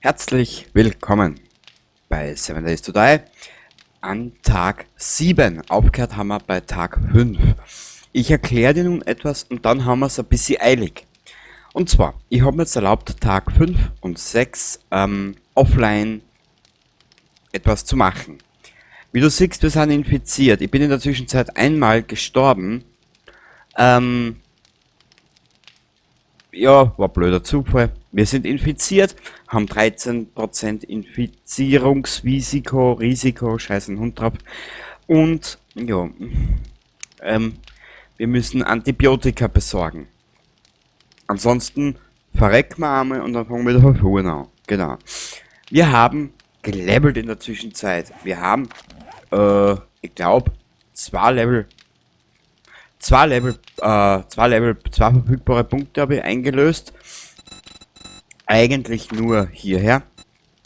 Herzlich willkommen bei 7 Days to Die an Tag 7. Aufgehört haben wir bei Tag 5. Ich erkläre dir nun etwas und dann haben wir es ein bisschen eilig. Und zwar, ich habe mir jetzt erlaubt, Tag 5 und 6 offline etwas zu machen. Wie du siehst, wir sind infiziert. Ich bin in der Zwischenzeit einmal gestorben. Ja, war blöder Zufall. Wir sind infiziert, haben 13% Infizierungsrisiko, scheiß ein Hund drauf. Und, ja, wir müssen Antibiotika besorgen. Ansonsten verrecken wir einmal und dann fangen wir wieder von vorne an. Genau. Wir haben gelevelt in der Zwischenzeit. Wir haben, ich glaube, zwei verfügbare Punkte habe ich eingelöst. Eigentlich nur hierher.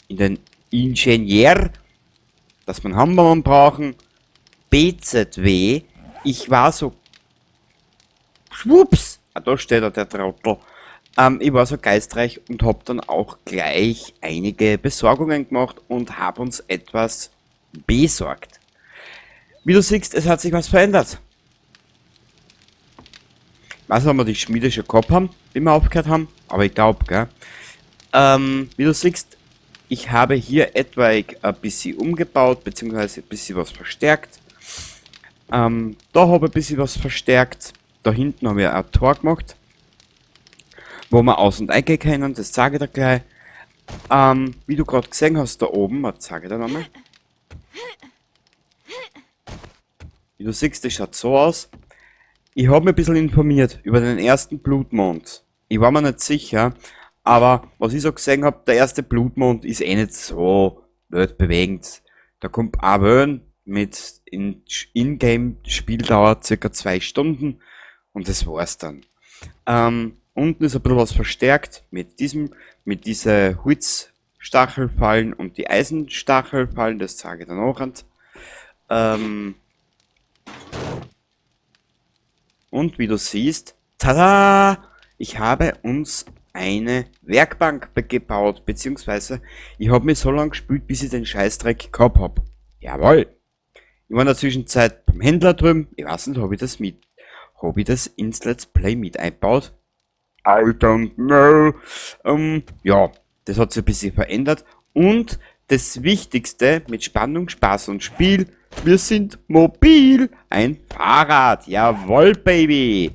In den Ingenieur. Dass wir einen Hammermann brauchen. BZW. Ich war so... Schwupps! Ah, da steht er, der Trottel. Ich war so geistreich und habe dann auch gleich einige Besorgungen gemacht und habe uns etwas besorgt. Wie du siehst, es hat sich was verändert. Ich weiß nicht, ob wir die Schmiede schon gehabt haben, wie wir aufgehört haben, aber ich glaube, gell. Wie du siehst, ich habe hier etwaig ein bisschen umgebaut, beziehungsweise ein bisschen was verstärkt. Da habe ich ein bisschen was verstärkt. Da hinten haben wir ein Tor gemacht, wo wir aus- und eingehen können, das zeige ich dir gleich. Wie du gerade gesehen hast, da oben, was zeige ich dir nochmal. Wie du siehst, das schaut so aus. Ich habe mich ein bisschen informiert über den ersten Blutmond. Ich war mir nicht sicher, aber was ich so gesehen habe, der erste Blutmond ist eh nicht so weltbewegend. Da kommt ein Wellen mit In-Game-Spieldauer circa 2 Stunden und das war's dann. Unten ist ein bisschen was verstärkt mit diese Holzstachelfallen und die Eisenstachelfallen, das zeige ich dann auch an. Und wie du siehst, tada! Ich habe uns eine Werkbank gebaut, beziehungsweise ich habe mich so lange gespielt, bis ich den Scheißdreck gehabt habe. Jawohl! Ich war in der Zwischenzeit beim Händler drüben, ich weiß nicht, habe ich das ins Let's Play mit eingebaut? I don't know. Ja, das hat sich ein bisschen verändert. Und das Wichtigste mit Spannung, Spaß und Spiel, wir sind mobil. Ein Fahrrad. Jawohl, Baby.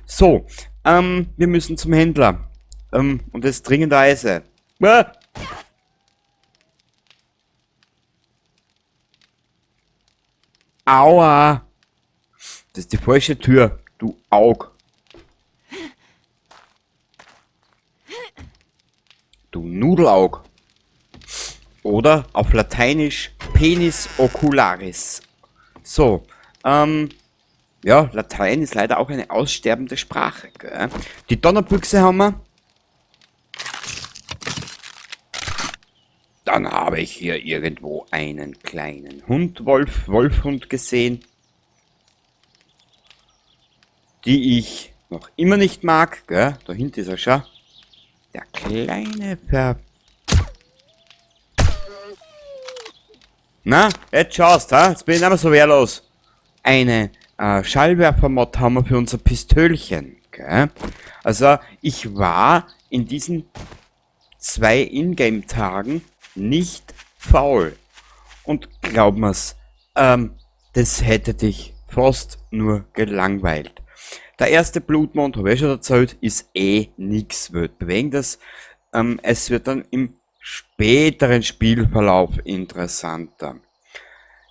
So, wir müssen zum Händler. Und das dringenderweise. Aua. Das ist die falsche Tür, du Aug. Du Nudelaug. Oder auf Lateinisch Penis ocularis. So, ja, Latein ist leider auch eine aussterbende Sprache, gell? Die Donnerbüchse haben wir. Dann habe ich hier irgendwo einen kleinen Hund, Wolfhund gesehen, die ich noch immer nicht mag, gell? Da hinten ist er schon. Der kleine Na, jetzt schaust, ha? Jetzt bin ich nicht mehr so wehrlos. Eine Schallwerfermod haben wir für unser Pistölchen, gell? Also, ich war in diesen 2 Ingame-Tagen nicht faul. Und glaub mir's, das hätte dich fast nur gelangweilt. Der erste Blutmond, habe ich schon erzählt, ist eh nix weltbewegendes. Es wird dann im späteren Spielverlauf interessanter.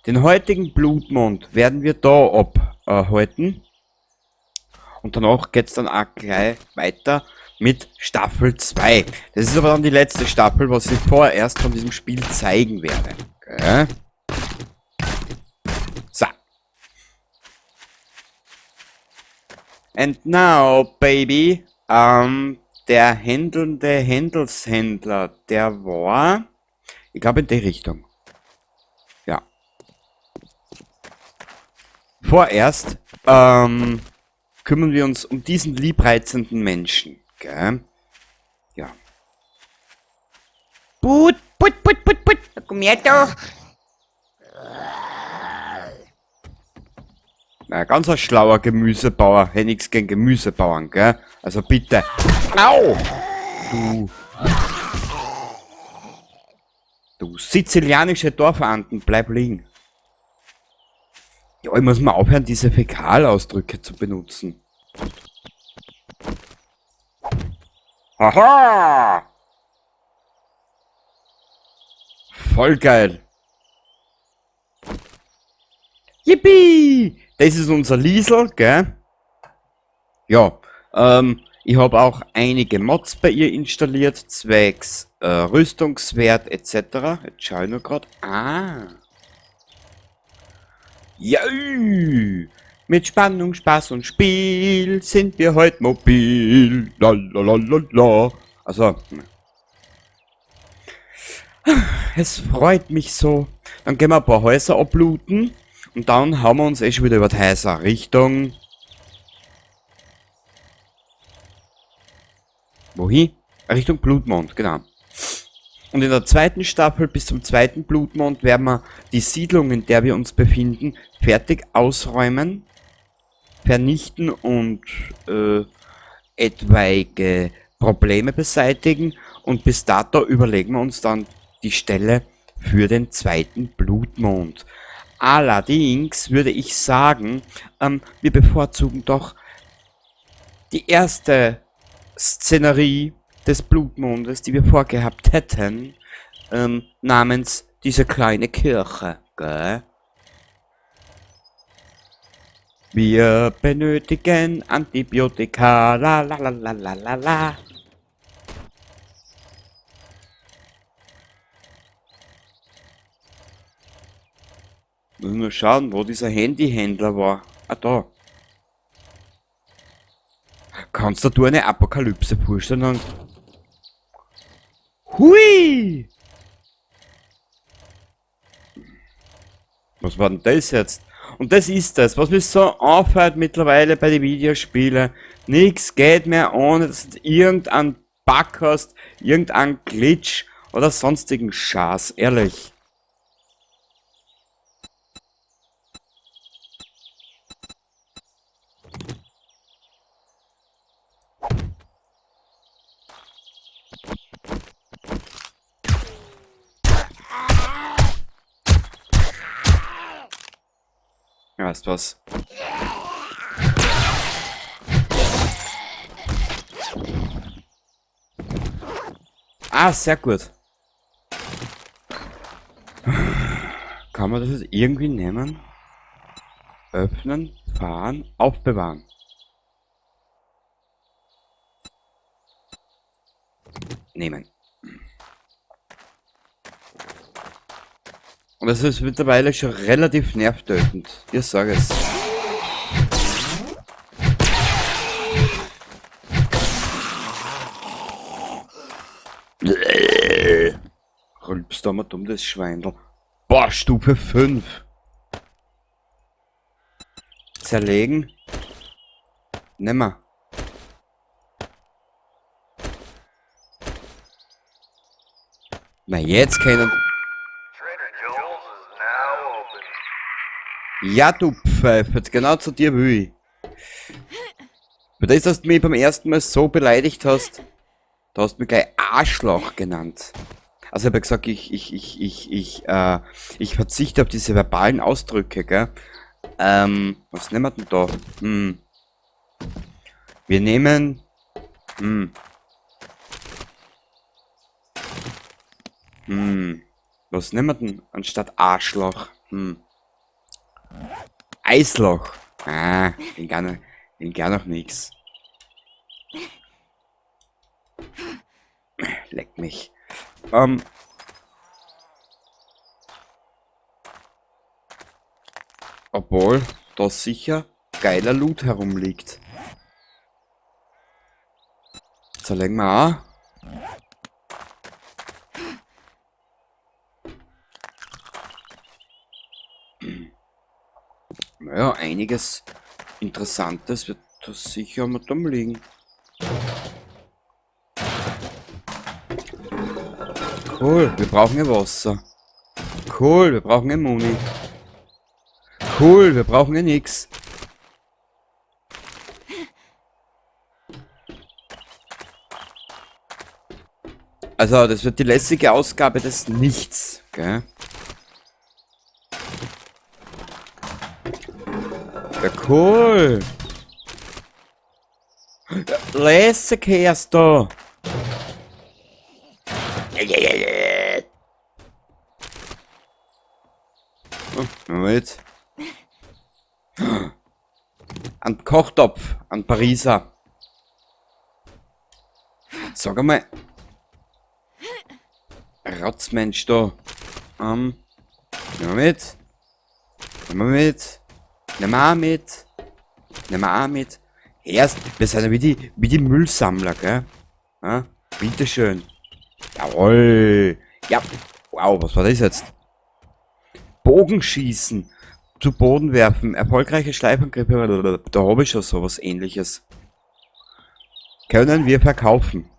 Den heutigen Blutmond werden wir da abhalten. Und danach geht's dann auch gleich weiter mit Staffel 2. Das ist aber dann die letzte Staffel, was ich vorerst von diesem Spiel zeigen werde. Okay. So. And now, baby, der händelnde Händelshändler, der war, ich glaube in die Richtung. Ja. Vorerst, kümmern wir uns um diesen liebreizenden Menschen, gell? Ja. Put, put, put, put, put. Komm her da. Na, ganz ein schlauer Gemüsebauer. Hätte nichts gegen Gemüsebauern, gell? Also bitte. Au! Du. Du sizilianische Dorfanden, bleib liegen. Ja, ich muss mal aufhören, diese Fäkalausdrücke zu benutzen. Haha! Voll geil. Yippie! Das ist unser Liesel, gell? Ja, ich habe auch einige Mods bei ihr installiert, zwecks Rüstungswert etc. Jetzt schau ich nur grad. Ah. Ja, mit Spannung, Spaß und Spiel sind wir heute mobil. Lalalala. Also, es freut mich so. Dann gehen wir ein paar Häuser ablooten und dann haben wir uns schon wieder über die Häuser Richtung. Wohin? Richtung Blutmond, genau. Und in der zweiten Staffel bis zum zweiten Blutmond werden wir die Siedlung, in der wir uns befinden, fertig ausräumen, vernichten und etwaige Probleme beseitigen. Und bis dato überlegen wir uns dann die Stelle für den zweiten Blutmond. Allerdings würde ich sagen, wir bevorzugen doch die erste Szenerie des Blutmondes, die wir vorgehabt hätten, namens diese kleine Kirche, gell? Wir benötigen Antibiotika, la la la la la la la. Müssen wir schauen, wo dieser Handyhändler war. Ah, da. Kannst du dir eine Apokalypse vorstellen? Hui! Was war denn das jetzt? Und das ist das, was mich so auffällt mittlerweile bei den Videospielen. Nix geht mehr, ohne dass du irgendeinen Bug hast, irgendeinen Glitch oder sonstigen Schaß, ehrlich. Weißt du was? Ah, sehr gut. Kann man das jetzt irgendwie nehmen? Öffnen, fahren, aufbewahren. Nehmen. Und das ist mittlerweile schon relativ nervtötend. Ich sage es. Rülpst da mal dumm, das Schweindel. Boah, Stufe 5. Zerlegen. Nimmer. Na, jetzt können. Ja, du Pfeife, genau zu dir will ich. Für das, dass du mich beim ersten Mal so beleidigt hast, da hast du mich gleich Arschloch genannt. Also ich habe gesagt, ich verzichte auf diese verbalen Ausdrücke, gell? Was nehmen wir denn da? Wir nehmen, was nehmen wir denn anstatt Arschloch? Eisloch. Ah, den gar noch nix. Leck mich. Obwohl da sicher geiler Loot herumliegt. Zerlegen wir auch. Naja, einiges Interessantes wird da sicher mit rumliegen. Cool, wir brauchen ja Wasser. Cool, wir brauchen ja Muni. Cool, wir brauchen ja nix. Also, das wird die lässige Ausgabe des Nichts, gell? Ja, cool. Lässig erst da. Moment. Ein Kochtopf, ein Pariser. Sag einmal, Rotzmensch da. Nehmen wir mit. Nehmen wir mit. Nehmen wir auch mit. Nehmen wir auch mit. Erst, wir sind ja wie die Müllsammler, gell? Ja? Bitteschön. Jawohl. Ja. Wow, was war das jetzt? Bogenschießen. Zu Boden werfen. Erfolgreiche Schleifangriffe. Da habe ich schon sowas ähnliches. Können wir verkaufen.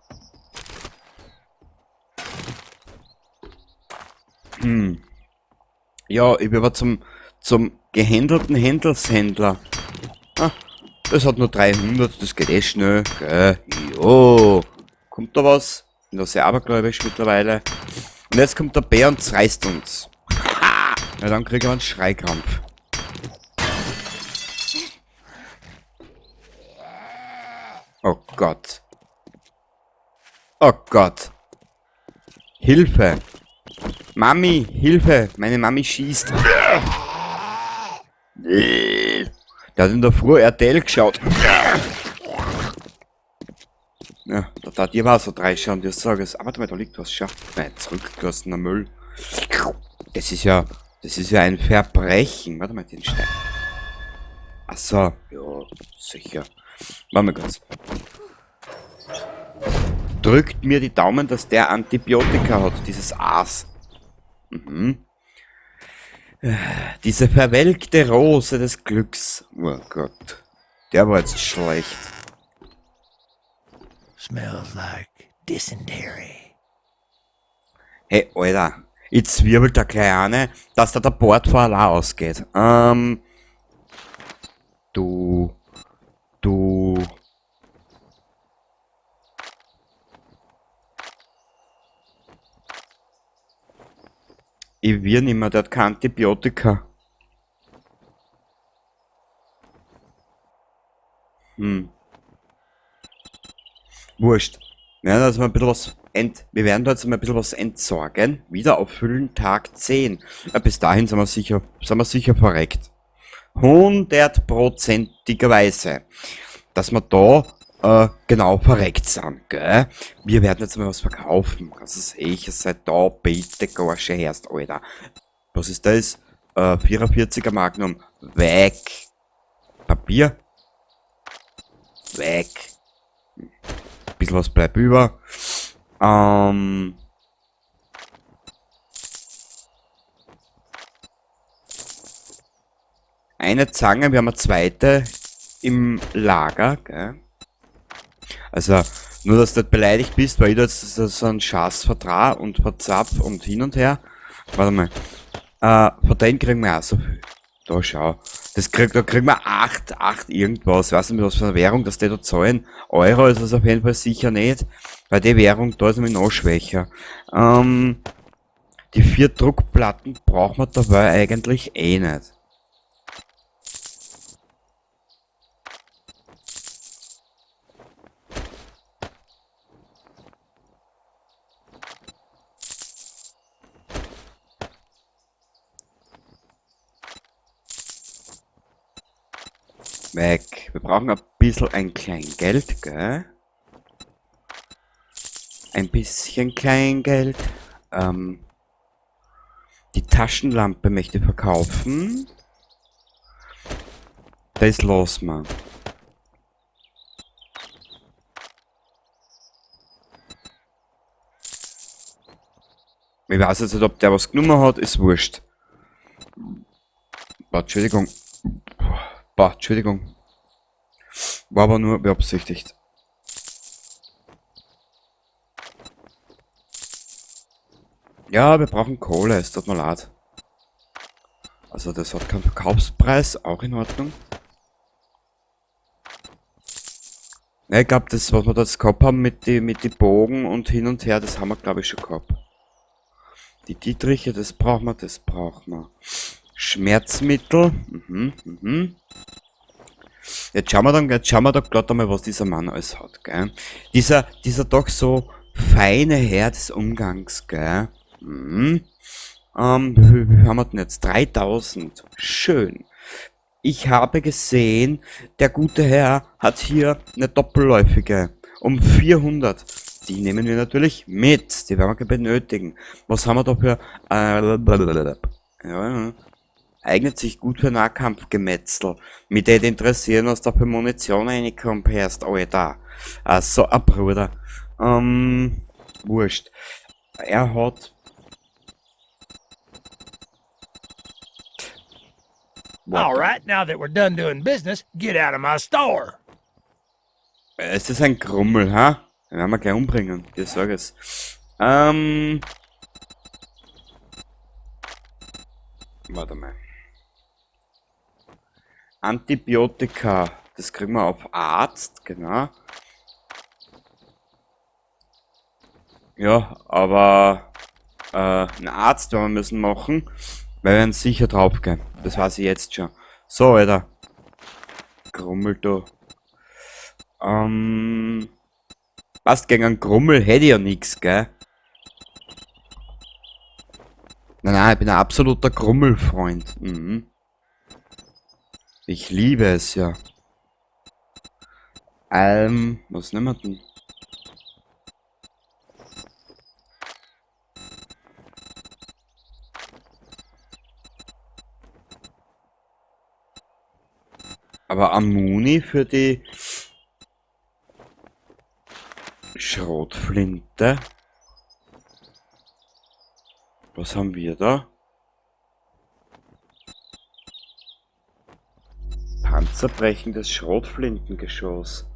Ja, ich bin aber zum gehändelten Händelshändler. Ah, das hat nur 300, das geht eh schnell. Gell? Jo. Kommt da was? Bin da sehr abergläubisch mittlerweile. Und jetzt kommt der Bär und zerreißt uns. Ja, dann kriegen wir einen Schreikrampf. Oh Gott. Oh Gott. Hilfe. Mami, Hilfe. Meine Mami schießt. Der hat in der Früh RTL geschaut. Ja, da tat ich aber so reinschauen, die sage es. Aber da liegt was, schau. Nein, zurückgelassener Müll. Das ist ja ein Verbrechen. Warte mal, den Stein. Ach so, ja, sicher. Warte mal ganz. Drückt mir die Daumen, dass der Antibiotika hat, dieses Aas. Mhm. Diese verwelkte Rose des Glücks. Oh Gott. Der war jetzt schlecht. Smells like dysentery. Hey, Alter. Jetzt wirbelt der Kleine, dass da der Bord vor allein ausgeht. Du. Ich will nicht mehr, der hat kein Antibiotika. Wurscht. Wir werden jetzt mal ein bisschen was wir werden da jetzt mal ein bisschen was entsorgen. Wieder auffüllen, Tag 10. Ja, bis dahin sind wir sicher verreckt. 100%igerweise. Dass wir da genau verreckt sind, gell? Wir werden jetzt mal was verkaufen. Also sicher, seid da, bitte, Gorsche herst, Alter. Was ist das? 44er Magnum. Weg. Papier. Weg. Bisschen was bleibt über. Eine Zange, wir haben eine zweite im Lager, gell? Also, nur dass du nicht beleidigt bist, weil ich da jetzt so einen Schatz vertrag und verzapf und hin und her. Warte mal. Von denen kriegen wir auch so viel. Da schau. Da kriegen wir 8 irgendwas. Ich weiß nicht, was für eine Währung, dass die da zahlen. Euro ist das auf jeden Fall sicher nicht. Weil die Währung da ist nämlich noch schwächer. Die 4 Druckplatten brauchen wir dabei eigentlich eh nicht. Weg. Wir brauchen ein bisschen ein Kleingeld, gell? Ein bisschen Kleingeld. Die Taschenlampe möchte ich verkaufen. Das lassen wir. Ich weiß jetzt nicht, ob der was genommen hat, ist wurscht. Boah, Entschuldigung. Boah, Entschuldigung. War aber nur beabsichtigt. Ja, wir brauchen Kohle, es tut mir leid. Also das hat keinen Verkaufspreis, auch in Ordnung. Ja, ich glaube, das, was wir da jetzt gehabt haben mit die Bogen und hin und her, das haben wir, glaube ich, schon gehabt. Die Dietriche, das brauchen wir, das brauchen wir. Schmerzmittel, Jetzt schauen wir da glatt einmal, was dieser Mann alles hat, gell. Dieser doch so feine Herr des Umgangs, gell. Wie haben wir denn jetzt? 3000. Schön. Ich habe gesehen, der gute Herr hat hier eine doppelläufige um 400. Die nehmen wir natürlich mit. Die werden wir benötigen. Was haben wir da für... ja, eignet sich gut für Nahkampfgemetzel. Mit denen interessieren, was da für Munition reinkommt, erst, Alter. So, Bruder. Wurscht. Er hat... All right, now that we're done doing business, get out of my store. Es ist ein Grummel, ha? Den werden wir gleich umbringen, ich sage es. Warte mal. Antibiotika, das kriegen wir auf Arzt, genau. Ja, aber einen Arzt werden wir müssen machen, weil wir werden sicher draufgehen. Das weiß ich jetzt schon. So, Alter. Grummel da. Passt gegen einen Grummel hätte ich ja nix, gell? Nein, ich bin ein absoluter Grummelfreund. Ich liebe es ja. Was nehmen wir denn? Aber Ammuni für die Schrotflinte. Was haben wir da? Panzerbrechendes Schrotflintengeschoss.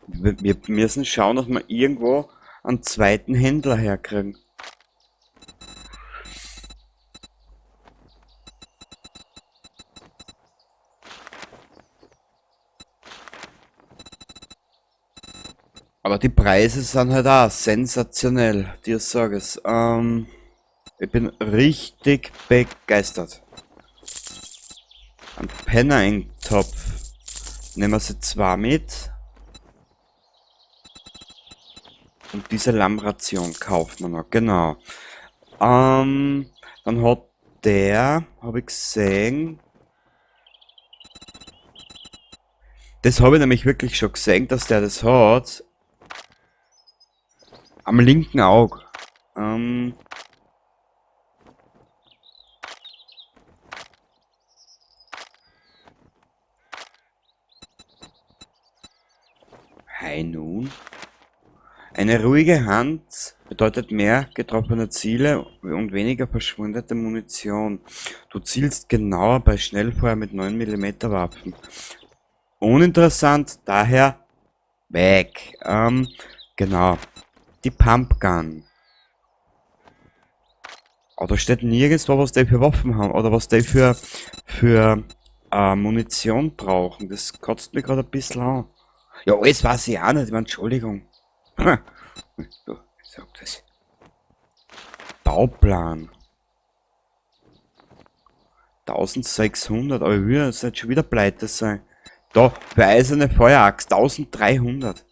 Wir müssen schauen, dass wir irgendwo einen zweiten Händler herkriegen. Aber die Preise sind halt auch sensationell, dir sag es. Ich bin richtig begeistert. Ein Penner-Eintopf. Nehmen wir sie zwei mit. Und diese Lammration kauft man noch, genau. Dann hat der, habe ich gesehen. Das habe ich nämlich wirklich schon gesehen, dass der das hat. Am linken Auge. Hi nun. Eine ruhige Hand bedeutet mehr getroffene Ziele und weniger verschwundene Munition. Du zielst genauer bei Schnellfeuer mit 9 mm Waffen. Uninteressant, daher weg. Genau. Die Pumpgun. Aber da steht nirgendwo, was die für Waffen haben oder was die für Munition brauchen. Das kotzt mich gerade ein bisschen an. Ja, alles weiß ich auch nicht, ich meine, Entschuldigung. So, ich sag das. Bauplan. 1600, aber ich will jetzt nicht schon wieder pleite sein. Da, für eiserne Feueraxt, 1300.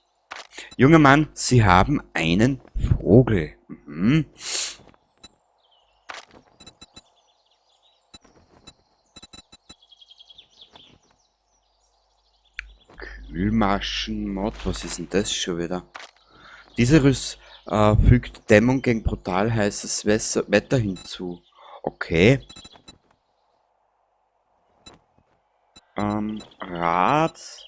Junger Mann, Sie haben einen Vogel. Kühlmaschenmod, was ist denn das schon wieder? Diese Rüst fügt Dämmung gegen brutal heißes Wetter hinzu. Okay. Rad.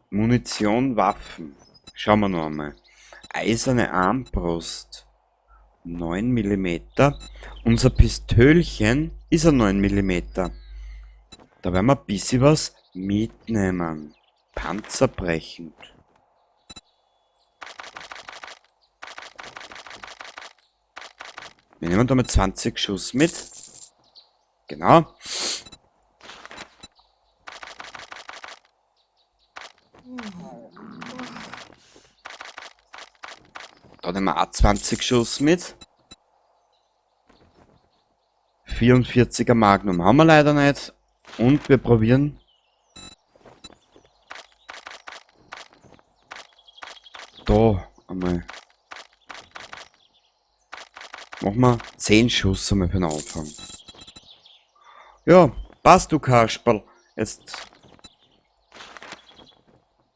Munition, Waffen. Schauen wir noch einmal. Eiserne Armbrust. 9 Millimeter. Unser Pistölchen ist ein 9 Millimeter. Da werden wir ein bisschen was mitnehmen. Panzerbrechend. Wir nehmen damit 20 Schuss mit. Genau. Da nehmen wir auch 20 Schuss mit. 44er Magnum haben wir leider nicht. Und wir probieren da einmal. Machen wir 10 Schuss einmal für den Anfang. Ja, passt du Kasperl. Jetzt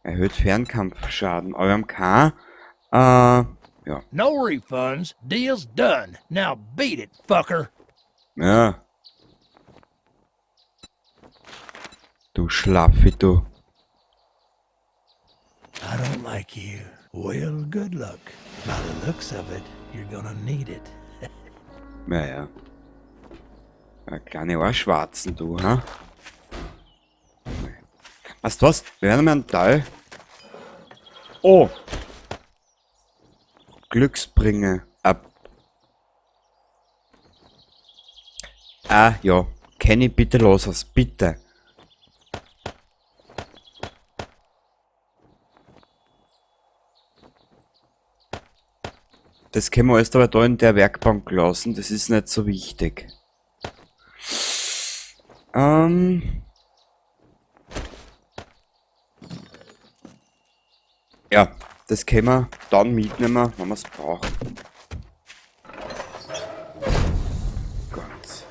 erhöht Fernkampfschaden. Aber wir haben keinen. Ja. No refunds. Deal's done. Now beat it, fucker. Ja. Du Schlaffi, du. I don't like you. Well, good luck. By the looks of it, you're gonna need it. Ja. Ein kleine Ohrschwarzen, du, ha? Weißt du was? Wir werden mal einen Teil. Oh! Glücksbringer ab. Ah, ja. Kenny, bitte los was, bitte. Das können wir alles aber da in der Werkbank lassen, das ist nicht so wichtig. Ja, das können wir dann mitnehmen, wenn wir es brauchen. Gott.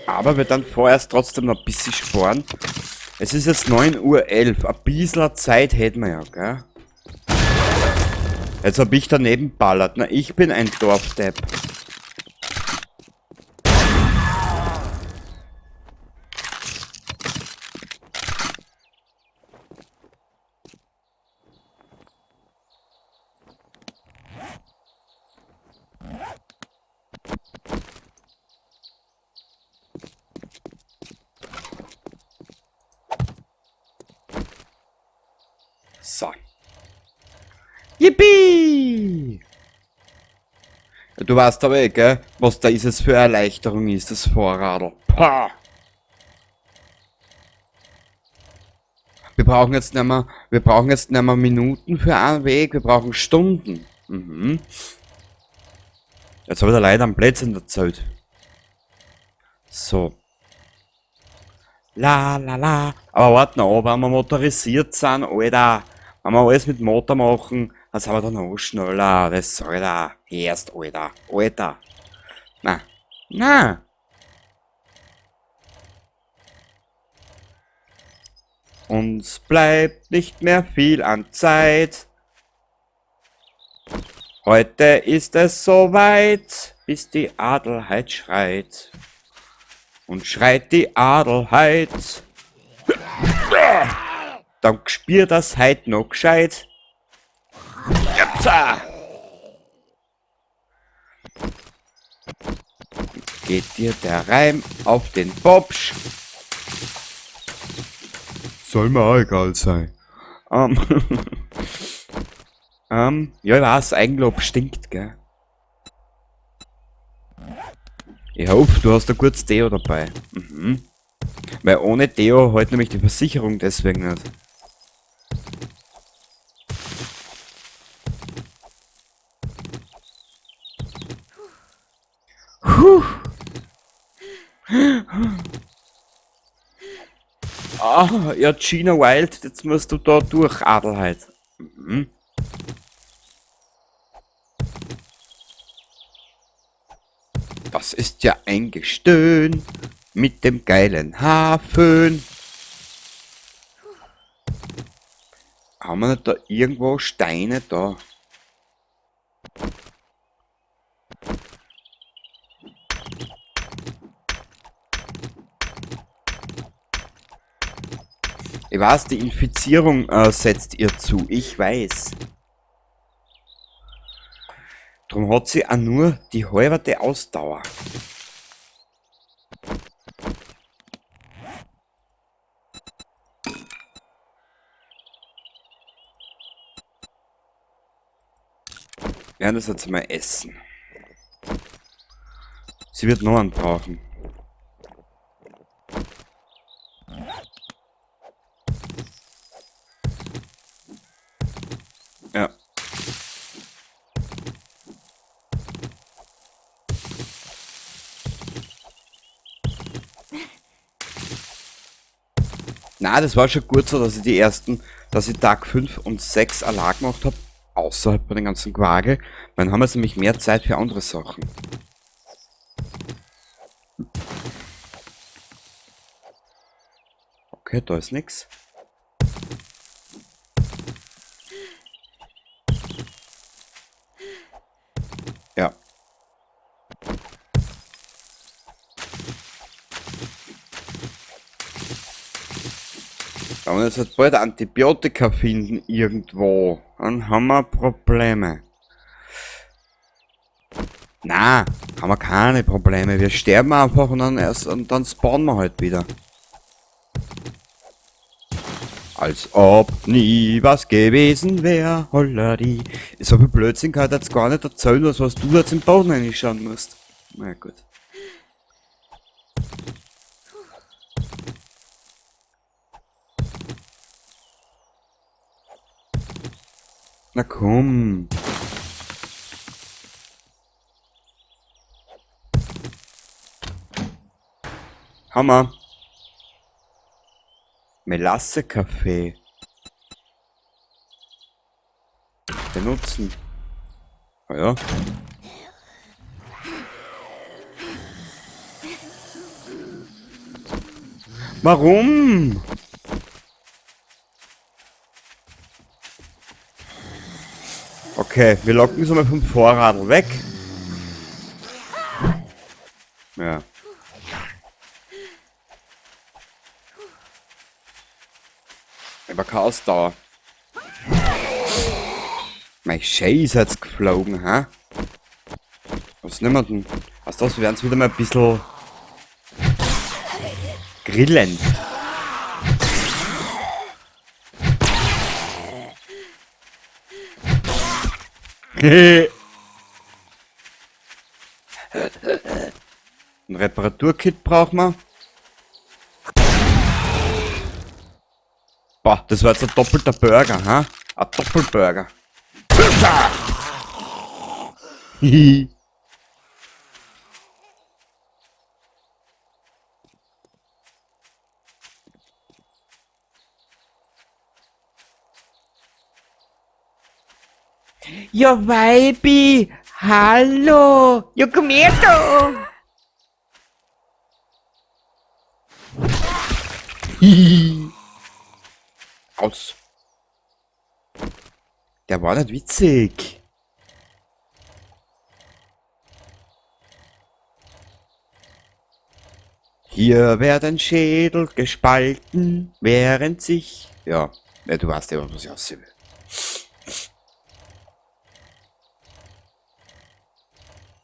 Aber wir dann vorerst trotzdem noch ein bisschen sparen. Es ist jetzt 9:11 Uhr, ein bisschen Zeit hätten wir ja, gell? Jetzt hab ich daneben ballert. Na, ich bin ein Dorfdepp. So. Yippie! Du weißt aber eh, gell, was da ist es für Erleichterung ist, das Vorradl. Pah! Wir brauchen jetzt nicht mehr Minuten für einen Weg, wir brauchen Stunden. Mhm. Jetzt habe ich da leider am Plätzchen erzählt. So. La la la. Aber warte noch, wenn wir motorisiert sind, Alter. Wenn wir alles mit Motor machen, dann sind wir dann noch schneller. Das soll da. Erst, Alter. Alter. Na. Na. Uns bleibt nicht mehr viel an Zeit. Heute ist es soweit, bis die Adelheid schreit. Und schreit die Adelheid. Dann spür das heut noch gescheit. Japsa! Geht dir der Reim auf den Bobsch? Soll mir auch egal sein. Ja, ich weiß, Eigenlob stinkt, gell? Ich hoffe, du hast ein gutes Deo dabei. Mhm. Weil ohne Deo hält nämlich die Versicherung deswegen nicht. Puh. Ah, ja, Gina Wild, jetzt musst du da durch, Adelheid. Mhm. Das ist ja ein Gestöhn mit dem geilen Haarföhn. Haben wir nicht da irgendwo Steine da? Ich weiß, die Infizierung setzt ihr zu. Ich weiß. Darum hat sie auch nur die halbe Ausdauer. Wir werden das jetzt mal essen. Sie wird noch einen brauchen. Ja. Na, das war schon gut so, dass ich Tag 5 und 6 allein gemacht habe, außerhalb von den ganzen Quagel. Dann haben wir jetzt nämlich mehr Zeit für andere Sachen. Okay, da ist nix. Ja. Wenn wir jetzt halt bald Antibiotika finden irgendwo, dann haben wir Probleme. Na, haben wir keine Probleme. Wir sterben einfach und dann spawnen wir halt wieder. Als ob nie was gewesen wäre, holladi. So viel Blödsinn kann ich jetzt gar nicht erzählen, was du jetzt im Boden reinschauen musst. Na gut. Na komm. Hammer. Melasse-Kaffee. Benutzen. Ah ja. Warum? Okay, wir locken es mal vom Vorrat weg. Ja. Aber keine Ausdauer. Mein Schei ist jetzt geflogen, hä? Was nehmen wir denn? Aus das werden es wieder mal ein bisschen grillen. Ein Reparaturkit brauchen wir. Boah, das war jetzt ein doppelter Burger, ha? Ein Doppelburger. Hihi. Ja, Weibi! Hallo! Ja, komm her da! Hihi. Aus. Der war nicht witzig. Hier werden Schädel gespalten, während sich... Ja, du weißt ja, was ich aussehen will.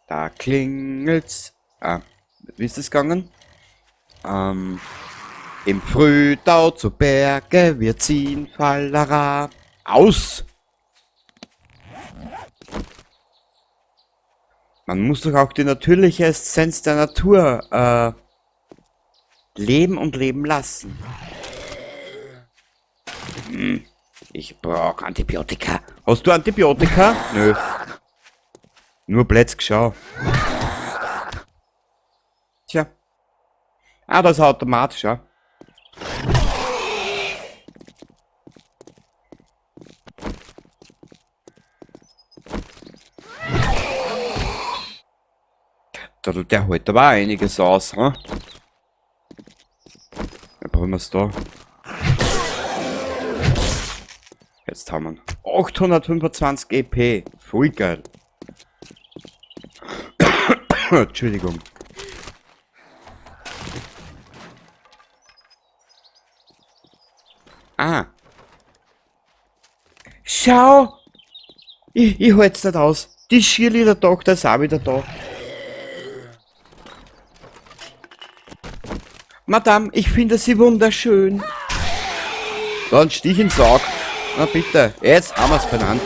Da klingelt's. Ah, wie ist das gegangen? Im Frühtau zu Berge, wir ziehen Fallera aus. Man muss doch auch die natürliche Essenz der Natur leben und leben lassen. Ich brauche Antibiotika. Hast du Antibiotika? Nö. Nur Plätzk, schau. Tja. Ah, das ist automatisch, ja. Der holt aber auch einiges aus, hm? Dann brauchen wir es da. Jetzt haben wir 825 EP. Voll geil. Entschuldigung. Ah. Schau! Ich halt's nicht aus. Die Cheerleader-Tochter ist auch wieder da. Madame, ich finde sie wunderschön. Da ein Stich ins Auge. Na bitte, jetzt haben wir's benannt.